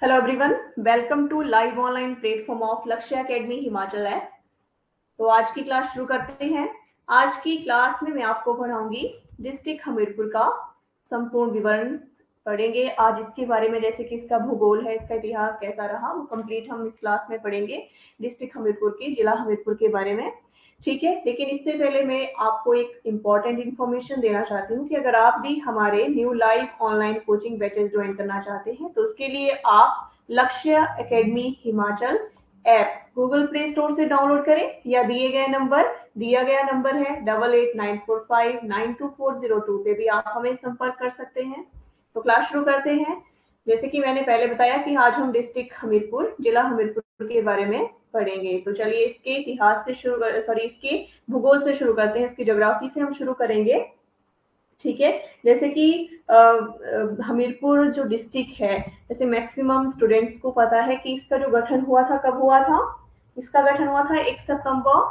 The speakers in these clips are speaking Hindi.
Hello everyone, welcome to live online platform of Lakshya academy Himachal app. तो आज की क्लास शुरू करते हैं। आज की क्लास में मैं आपको पढ़ाऊंगी डिस्ट्रिक्ट हमीरपुर का संपूर्ण विवरण पढ़ेंगे। आज इसके बारे में जैसे कि इसका भूगोल है, इसका इतिहास कैसा रहा, वो कंप्लीट हम इस क्लास में पढ़ेंगे डिस्ट्रिक्ट हमीरपुर के, जिला हमीरपुर के बारे में। ठीक है, लेकिन इससे पहले मैं आपको एक इम्पॉर्टेंट इन्फॉर्मेशन देना चाहती हूँ कि अगर आप भी हमारे new live online coaching batches join करना चाहते हैं तो उसके लिए आप लक्ष्य academy Himachal app Google play store से डाउनलोड करें या दिया गया नंबर है 8894592402 पे भी आप हमें संपर्क कर सकते हैं। तो क्लास शुरू करते हैं। जैसे कि मैंने पहले बताया कि आज हम डिस्ट्रिक्ट हमीरपुर, जिला हमीरपुर के बारे में पढ़ेंगे। तो चलिए इसके इतिहास से इसके भूगोल से शुरू करते हैं, इसकी ज्योग्राफी से हम शुरू करेंगे। ठीक है, जैसे कि हमीरपुर जो डिस्ट्रिक्ट है, जैसे मैक्सिमम स्टूडेंट्स को पता है कि इसका जो गठन हुआ था, कब हुआ था? इसका गठन हुआ था 1 सितंबर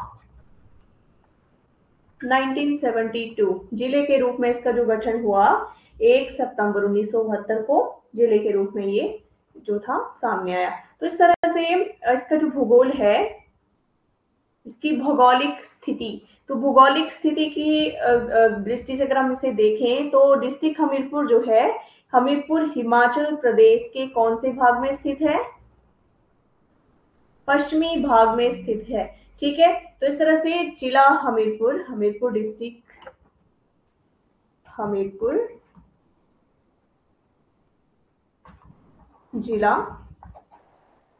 1972। जिले के रूप में इसका जो गठन हुआ 1 सितंबर 1972 को जिले के रूप में ये जो था सामने आया। तो इस तरह से इसका जो भूगोल है, इसकी भौगोलिक स्थिति, तो भौगोलिक स्थिति की दृष्टि से अगर हम इसे देखें तो डिस्ट्रिक्ट हमीरपुर जो है, हमीरपुर हिमाचल प्रदेश के कौन से भाग में स्थित है? पश्चिमी भाग में स्थित है। ठीक है, तो इस तरह से जिला हमीरपुर, हमीरपुर डिस्ट्रिक्ट, हमीरपुर जिला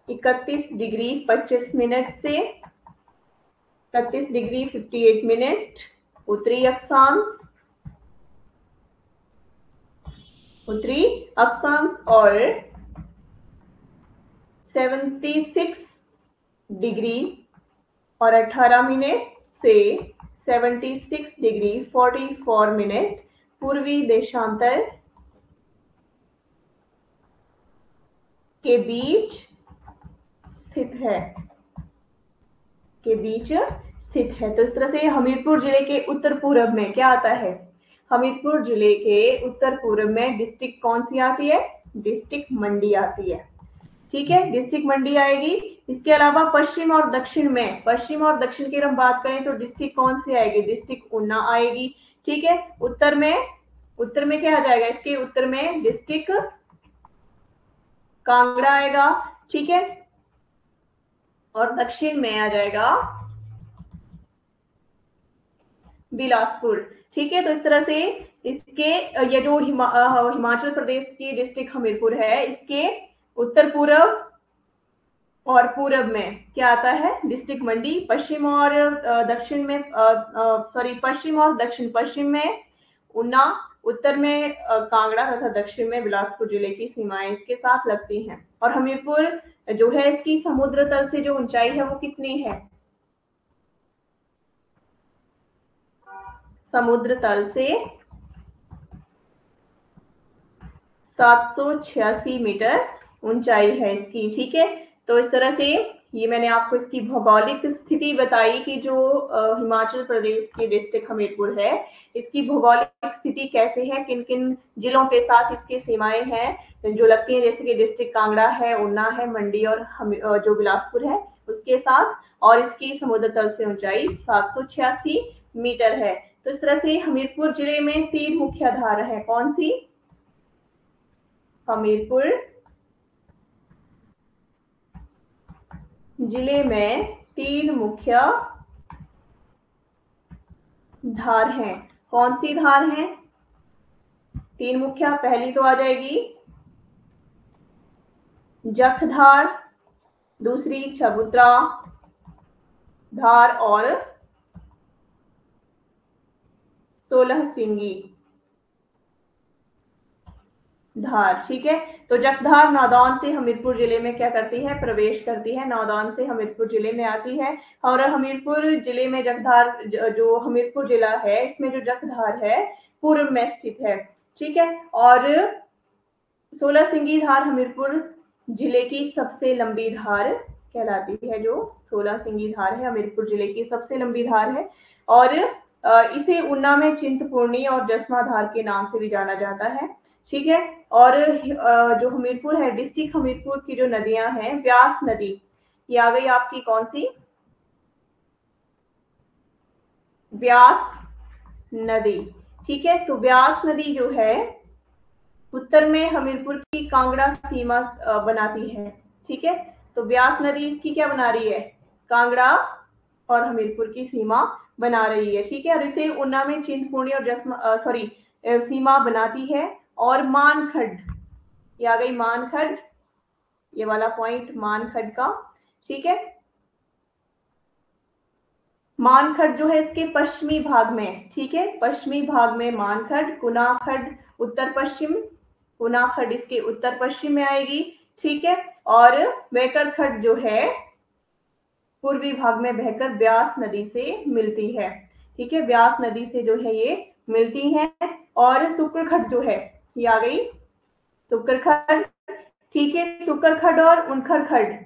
31 डिग्री 25 मिनट से 31 डिग्री 58 मिनट उत्तरी अक्षांश, और 76 डिग्री और 18 मिनट से 76 डिग्री 44 मिनट पूर्वी देशांतर के बीच स्थित है। तो इस तरह से हमीरपुर जिले के उत्तर पूर्व में क्या आता है? हमीरपुर जिले के उत्तर पूर्व में डिस्ट्रिक्ट कौन सी आती है? डिस्ट्रिक्ट मंडी आती है। ठीक है, डिस्ट्रिक्ट मंडी आएगी। इसके अलावा पश्चिम और दक्षिण की हम बात करें तो डिस्ट्रिक्ट कौन सी आएगी? डिस्ट्रिक्ट ऊना आएगी। ठीक है, उत्तर में क्या आ जाएगा? इसके उत्तर में डिस्ट्रिक्ट कांगड़ा आएगा। ठीक है, और दक्षिण में आ जाएगा बिलासपुर। ठीक है, तो इस तरह से इसके ये जो हिमाचल प्रदेश की डिस्ट्रिक्ट हमीरपुर है, इसके उत्तर पूर्व और पूर्व में क्या आता है? डिस्ट्रिक्ट मंडी। पश्चिम और दक्षिण में पश्चिम में ऊना, उत्तर में कांगड़ा तथा दक्षिण में बिलासपुर जिले की सीमाएं इसके साथ लगती हैं। और हमीरपुर जो है, इसकी समुद्र तल से जो ऊंचाई है वो कितनी है? समुद्र तल से 786 मीटर ऊंचाई है इसकी। ठीक है, तो इस तरह से ये मैंने आपको इसकी भौगोलिक स्थिति बताई कि जो हिमाचल प्रदेश की डिस्ट्रिक्ट हमीरपुर है, इसकी भौगोलिक स्थिति कैसे है, किन किन जिलों के साथ इसकी सीमाएं हैं जो लगती हैं, जैसे कि डिस्ट्रिक्ट कांगड़ा है, ऊना है, मंडी और जो बिलासपुर है उसके साथ, और इसकी समुद्र तल से ऊंचाई 786 मीटर है। तो इस तरह से हमीरपुर जिले में 3 मुख्य धारा है। कौन सी? हमीरपुर जिले में 3 मुख्य धार हैं। कौन सी धार हैं? 3 मुख्य। पहली तो आ जाएगी जख धार, दूसरी चबूतरा धार और 16 सिंगी धार। ठीक है, तो जखधार नादौन से हमीरपुर जिले में क्या करती है? प्रवेश करती है। नादौन से हमीरपुर जिले में आती है। और हमीरपुर जिले में जखधार, जो हमीरपुर जिला है, इसमें जो जखधार है पूर्व में स्थित है। ठीक है, और 16 सिंगी धार हमीरपुर जिले की सबसे लंबी धार कहलाती है। जो 16 सिंगी धार है हमीरपुर जिले की सबसे लंबी धार है, और इसे ऊना में चिंतपूर्णी और जसमा धार के नाम से भी जाना जाता है। ठीक है। और जो हमीरपुर है, डिस्ट्रिक्ट हमीरपुर की जो नदियां हैं, व्यास नदी, ये आ गई आपकी कौन सी, व्यास नदी। ठीक है, तो व्यास नदी जो है उत्तर में हमीरपुर की कांगड़ा सीमा बनाती है। ठीक है, तो व्यास नदी इसकी क्या बना रही है, कांगड़ा और हमीरपुर की सीमा बना रही है। ठीक है, और इसे ऊना में चिंतपूर्णी और सॉरी सीमा बनाती है। और मानखड, ये आ गई मानखड, ये वाला पॉइंट मानखड का। ठीक है, मानखड जो है इसके पश्चिमी भाग में, ठीक है, पश्चिमी भाग में मानखड, कुनाखड उत्तर पश्चिम, कुनाखड इसके उत्तर पश्चिम में आएगी। ठीक है, और वेकरखड जो है पूर्वी भाग में बहकर ब्यास नदी से मिलती है। ठीक है, ब्यास नदी से जो है ये मिलती है। और सुकरखड जो है, ये आ गई सुकरखड। ठीक है, सुकरखड और उनखरखड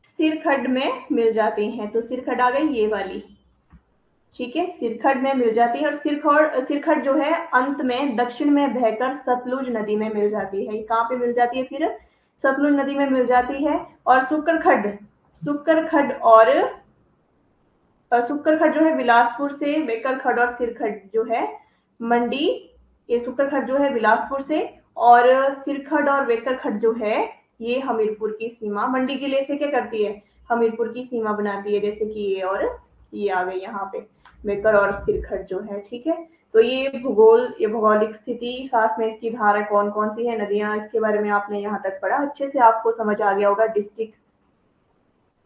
सिरखड में मिल जाती हैं, तो सिरखड आ गई ये वाली। ठीक है, सिरखड में मिल जाती है। और सिरखड जो है अंत में दक्षिण में बहकर सतलुज नदी में मिल जाती है। कहाँ पे मिल जाती है फिर, सतलुज नदी में मिल जाती है। और सुकरखड, सुकरखड और सुकरखड जो है बिलासपुर से, बेकरखड और सिरखड जो है मंडी, ये सुकरखड जो है बिलासपुर से, और सिरखड और बेकरखड जो है ये हमीरपुर की सीमा, मंडी जिले से क्या करती है, हमीरपुर की सीमा बनाती है। जैसे कि ये और ये आ गई यहाँ पे बेकर और सिरखड जो है। ठीक है, तो ये भूगोल, ये भौगोलिक स्थिति, साथ में इसकी धारा कौन कौन सी है, नदियां, इसके बारे में आपने यहाँ तक पढ़ा, अच्छे से आपको समझ आ गया होगा डिस्ट्रिक्ट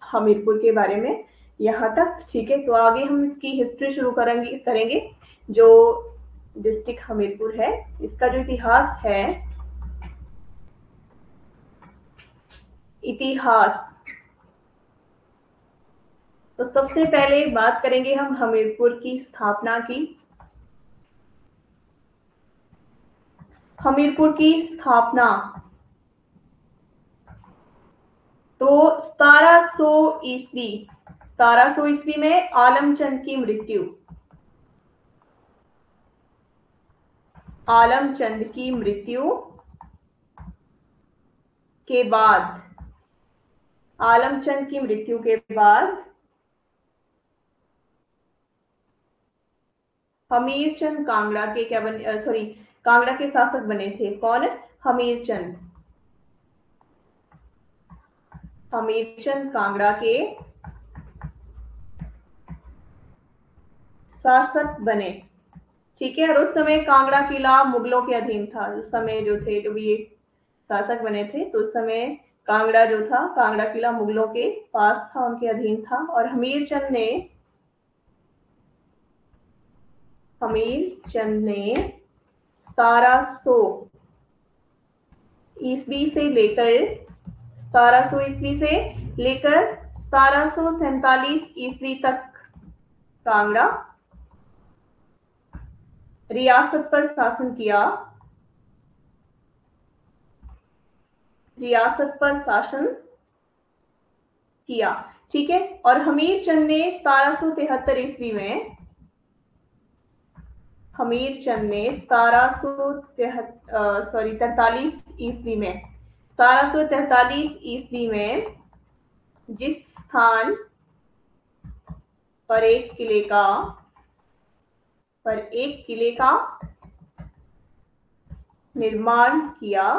हमीरपुर के बारे में यहाँ तक। ठीक है, तो आगे हम इसकी हिस्ट्री शुरू करेंगे। जो डिस्ट्रिक्ट हमीरपुर है इसका जो इतिहास है, इतिहास, तो सबसे पहले बात करेंगे हम हमीरपुर की स्थापना की। हमीरपुर की स्थापना तो 1700 ईस्वी, 1700 ईस्वी में आलमचंद की मृत्यु, आलमचंद की मृत्यु के बाद, आलमचंद की मृत्यु के बाद हमीरचंद कांगड़ा के क्या बने, सॉरी कांगड़ा के शासक बने थे। कौन, हमीरचंद, हमीरचंद कांगड़ा के शासक बने। ठीक है, और उस समय कांगड़ा किला मुगलों के अधीन था। उस समय जो थे, जो भी ये शासक बने थे, तो उस समय कांगड़ा जो था, कांगड़ा किला मुगलों के पास था, उनके अधीन था। और हमीरचंद ने 1700 ईस्वी से लेकर 1700 ईस्वी से लेकर 1747 ईस्वी तक कांगड़ा रियासत पर शासन किया, रियासत पर शासन किया। ठीक है, और हमीरचंद ने 1773 ईस्वी में, हमीरचंद ने 43 ईस्वी में, 1743 ईस्वी में जिस स्थान पर एक किले का निर्माण किया,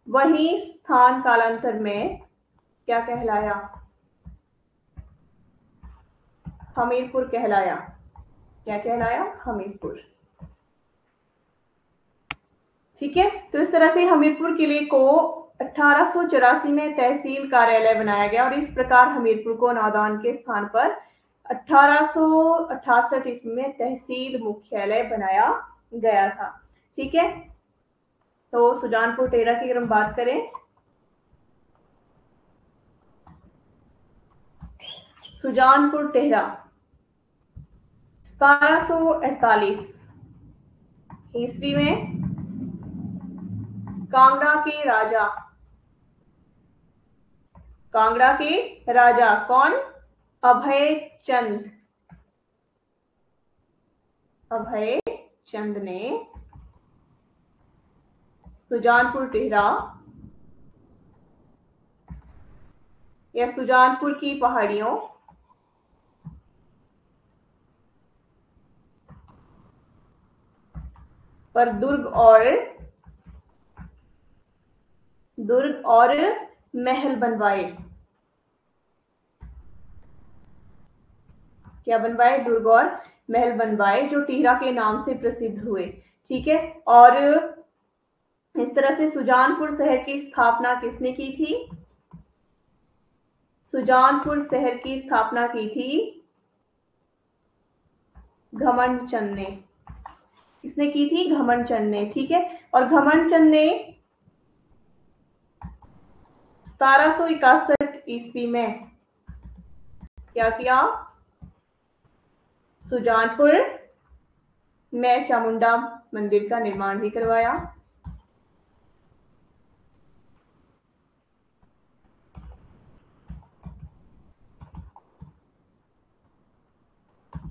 वही स्थान कालांतर में क्या कहलाया, हमीरपुर कहलाया। क्या कहलाया, हमीरपुर। ठीक है, तो इस तरह से हमीरपुर किले को 1884 में तहसील कार्यालय बनाया गया, और इस प्रकार हमीरपुर को नादान के स्थान पर 1868 ईस्वी में तहसील मुख्यालय बनाया गया था। ठीक है, तो सुजानपुर टेरा की अगर हम बात करें, सुजानपुर टेहरा 1748 ईस्वी में कांगड़ा के राजा कौन, अभय चंद ने सुजानपुर टिहरा या सुजानपुर की पहाड़ियों पर दुर्ग और महल बनवाए। क्या बनवाए? दुर्ग और महल बनवाए, जो टिहरा के नाम से प्रसिद्ध हुए। ठीक है, और इस तरह से सुजानपुर शहर की स्थापना किसने की थी? सुजानपुर शहर की स्थापना की थी घमंडचंद ने। किसने की थी? घमंडचंद ने। ठीक है, और घमंडचंद ने 1761 ईस्वी में क्या किया? सुजानपुर में चामुंडा मंदिर का निर्माण भी करवाया।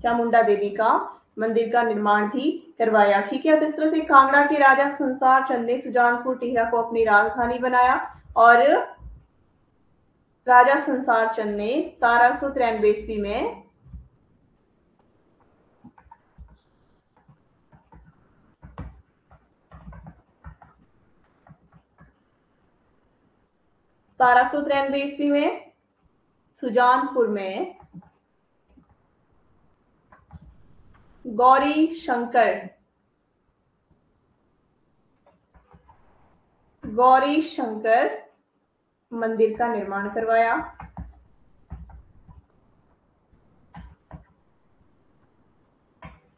चामुंडा देवी का मंदिर का निर्माण भी करवाया। ठीक है, तो इस तरह से कांगड़ा के राजा संसार चंद ने सुजानपुर टिहरा को अपनी राजधानी बनाया, और राजा संसार चंद ने 1793 ईस्वी में सुजानपुर में गौरी शंकर मंदिर का निर्माण करवाया।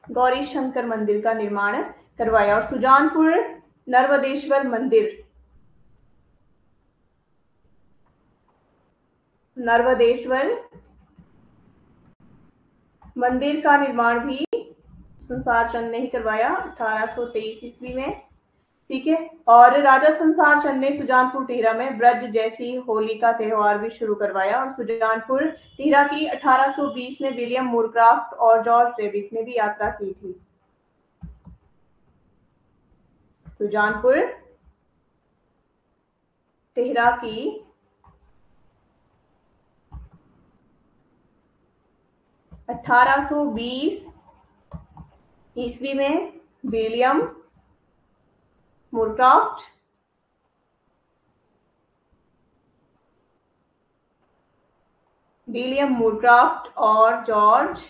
गौरी शंकर मंदिर का निर्माण करवाया, और सुजानपुर नर्मदेश्वर मंदिर का निर्माण भी संसार चंद ने ही करवाया 1823 ईस्वी में। ठीक है, और राजा संसार चंद ने सुजानपुर टिहरा में ब्रज जैसी होली का त्योहार भी शुरू करवाया, और सुजानपुर टिहरा की 1820 में विलियम मूरक्राफ्ट और जॉर्ज डेविड ने भी यात्रा की थी। सुजानपुर टिहरा की 1820 ईस्वी में विलियम मूरक्राफ्ट और जॉर्ज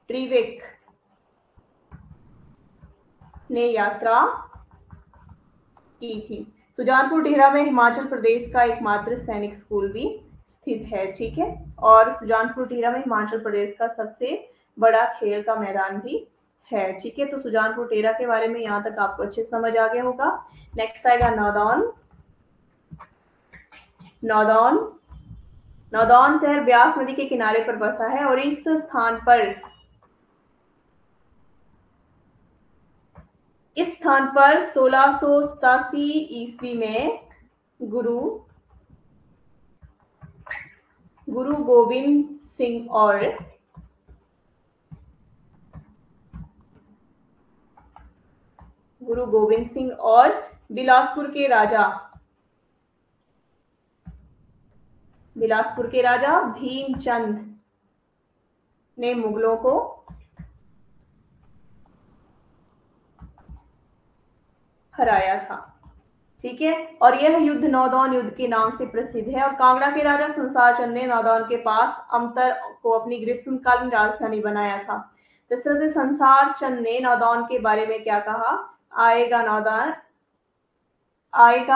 ट्रीविक ने यात्रा की थी। सुजानपुर टिहरा में हिमाचल प्रदेश का एकमात्र सैनिक स्कूल भी स्थित है। ठीक है, और सुजानपुर टिहरा में हिमाचल प्रदेश का सबसे बड़ा खेल का मैदान भी है। ठीक है, तो सुजानपुर टिहरा के बारे में यहाँ तक आपको अच्छे समझ आ गया होगा। नेक्स्ट आएगा नौदौन। नौदौन शहर ब्यास नदी के किनारे पर बसा है, और इस स्थान पर 1687 ईस्वी में गुरु गोविंद सिंह और बिलासपुर के राजा भीमचंद ने मुगलों को हराया था। ठीक है, और यह युद्ध नौदौन युद्ध के नाम से प्रसिद्ध है, और कांगड़ा के राजा संसार चंद ने नौदौन के पास अमतर को अपनी ग्रीष्मकालीन राजधानी बनाया था। इस तरह से संसार चंद ने नौदौन के बारे में क्या कहा? आएगा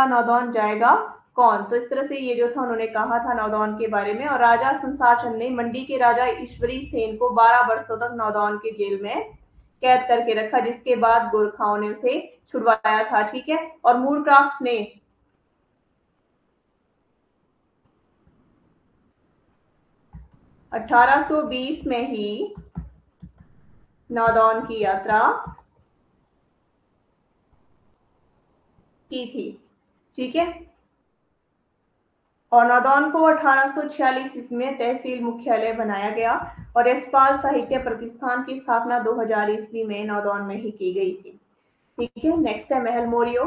नौदौन जाएगा कौन? तो इस तरह से ये जो था उन्होंने कहा था नौदौन के बारे में। और राजा संसार चंद ने मंडी के राजा ईश्वरी सेन को 12 वर्षों तक नौदौन के जेल में कैद करके रखा, जिसके बाद गोरखाओं ने उसे छुड़वाया था। ठीक है, और मूरक्राफ्ट ने 1820 में ही नौदौन की यात्रा की थी। ठीक है, और नादौन को 1846 इसमें तहसील मुख्यालय बनाया गया और यशपाल साहित्य प्रतिष्ठान की स्थापना 2000 ईस्वी में नादौन में ही की गई थी। ठीक है, नेक्स्ट है महल मोरियो।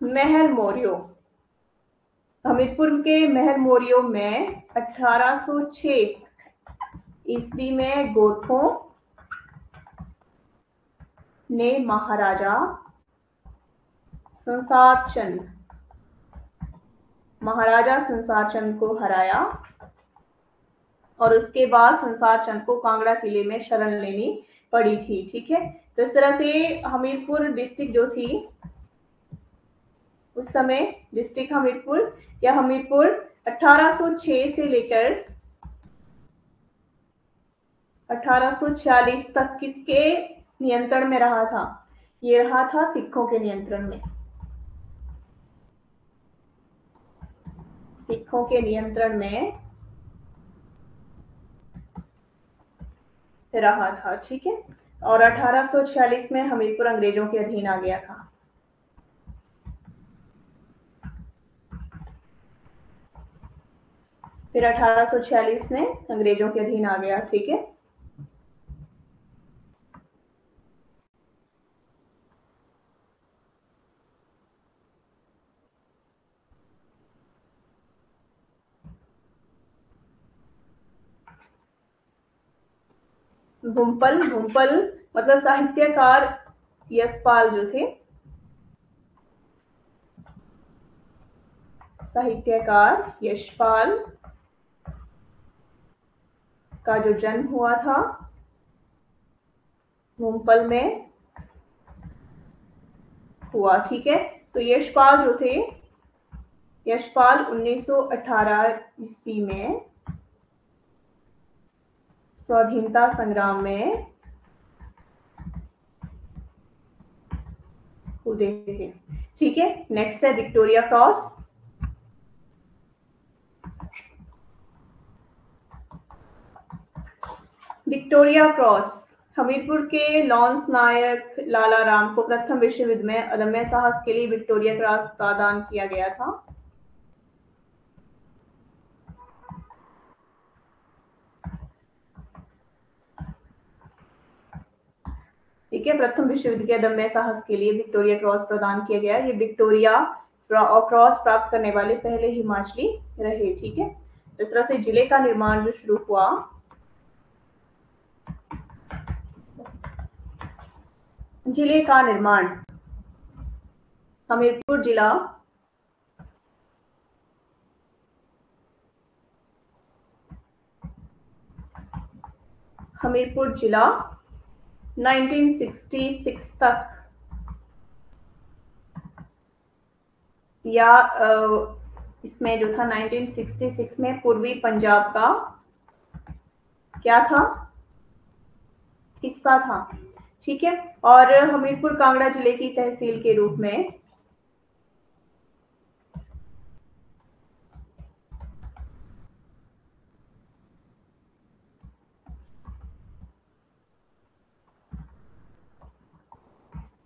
महल मोरियो हमीरपुर के महल मोरियो में 1806 ईस्वी में गोरखों ने महाराजा संसार चंद को हराया और उसके बाद संसार चंद को कांगड़ा किले में शरण लेनी पड़ी थी। ठीक है, तो इस तरह से हमीरपुर डिस्ट्रिक्ट जो थी उस समय, डिस्ट्रिक्ट हमीरपुर या हमीरपुर 1806 से लेकर 1846 तक किसके नियंत्रण में रहा था? ये रहा था सिखों के नियंत्रण में। सिखों के नियंत्रण में रहा था। ठीक है, और 1846 में हमीरपुर अंग्रेजों के अधीन आ गया था। फिर 1846 में अंग्रेजों के अधीन आ गया। ठीक है, भूमपल मतलब साहित्यकार यशपाल जो थे, साहित्यकार यशपाल का जो जन्म हुआ था भूमपल में हुआ। ठीक है, तो यशपाल जो थे, यशपाल 1918 ईस्वी में स्वाधीनता संग्राम में कूदे थे। ठीक है, नेक्स्ट है Victoria cross. Victoria cross Hamirpur के लॉन्स नायक लाला राम को प्रथम विश्व युद्ध में अदम्य साहस के लिए विक्टोरिया क्रॉस प्रदान किया गया था। ठीक है, प्रथम विश्व युद्ध के अदम्य साहस के लिए विक्टोरिया क्रॉस प्रदान किया गया। ये विक्टोरिया क्रॉस प्राप्त करने वाले पहले हिमाचली रहे। ठीक है, इस तरह से जिले का निर्माण जो शुरू हुआ, जिले का निर्माण हमीरपुर जिला हमीरपुर जिला 1966 तक या इसमें जो था 1966 में पूर्वी पंजाब का क्या था? हिस्सा था। ठीक है, और हमीरपुर कांगड़ा जिले की तहसील के रूप में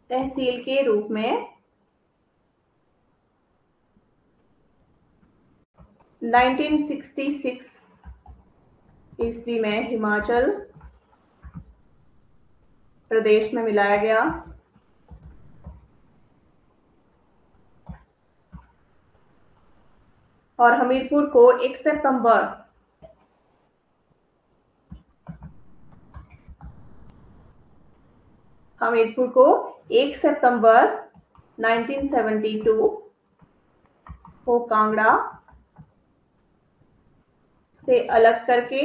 तहसील के रूप में 1966 ईस्वी में हिमाचल प्रदेश में मिलाया गया। और हमीरपुर को 1 सितंबर हमीरपुर को 1 सितंबर 1972 को कांगड़ा से अलग करके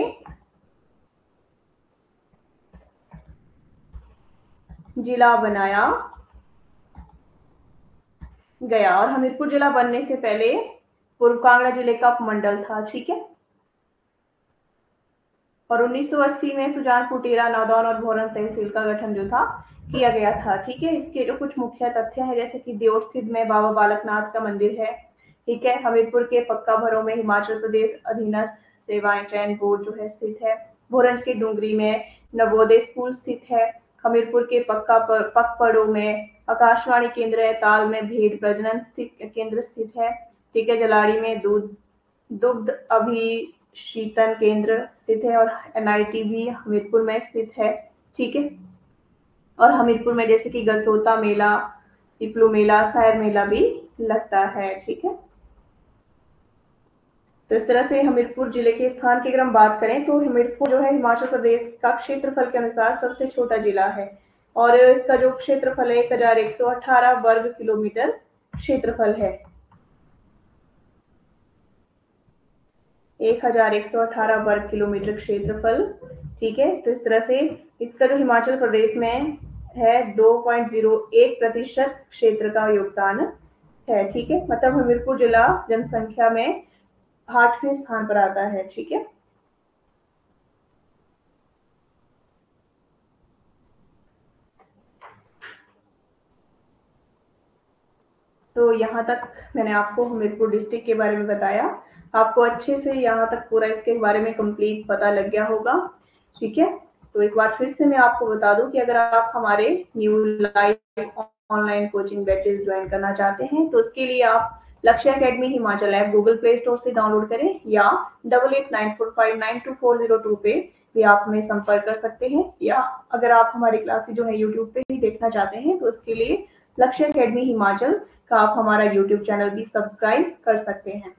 जिला बनाया गया। और हमीरपुर जिला बनने से पहले पूर्व कांगड़ा जिले का उपमंडल था। ठीक है, और 1980 में सुजानपुर, टेरा, नादौन और भोरन तहसील का गठन जो था किया गया था। ठीक है, इसके जो कुछ मुख्य तथ्य हैं, जैसे कि देओट स्थित में बाबा बालकनाथ का मंदिर है। ठीक है, हमीरपुर के पक्का भरों में हिमाचल प्रदेश अधीनस्थ सेवाएं चयन बोर्ड जो है स्थित है। भोरंज के डूंगरी में नवोदय स्कूल स्थित है। हमीरपुर के पकपड़ों में आकाशवाणी केंद्र है, ताल में भेड़ प्रजनन केंद्र स्थित है, ठीक है। जलाड़ी में दुग्ध अभिशीतन केंद्र स्थित है, और एनआईटी भी हमीरपुर में स्थित है, ठीक है। और हमीरपुर में जैसे कि गसोता मेला, पिपलू मेला, शायर मेला भी लगता है, ठीक है। तो इस तरह से हमीरपुर जिले के स्थान की अगर हम बात करें तो हमीरपुर जो है हिमाचल प्रदेश का क्षेत्रफल के अनुसार सबसे छोटा जिला है, और इसका जो क्षेत्रफल है 1118 वर्ग किलोमीटर क्षेत्रफल है। 1118 वर्ग किलोमीटर क्षेत्रफल, ठीक है। तो इस तरह से इसका जो हिमाचल प्रदेश में है 2.01% क्षेत्र का योगदान है, ठीक है। मतलब हमीरपुर जिला जनसंख्या में 8वें स्थान पर आता है, ठीक है। तो यहाँ तक मैंने आपको हमीरपुर डिस्ट्रिक्ट के बारे में बताया। आपको अच्छे से यहाँ तक पूरा इसके बारे में कंप्लीट पता लग गया होगा, ठीक है। तो एक बार फिर से मैं आपको बता दूं कि अगर आप हमारे new live online coaching batches join करना चाहते हैं तो उसके लिए आप लक्ष्य academy Himachal app Google play store से डाउनलोड करें, या 8894592402 पे भी आप हमें संपर्क कर सकते हैं, या अगर आप हमारी क्लासेस जो है यूट्यूब पे ही देखना चाहते हैं तो उसके लिए लक्ष्य एकेडमी हिमाचल का आप हमारा यूट्यूब चैनल भी सब्सक्राइब कर सकते हैं।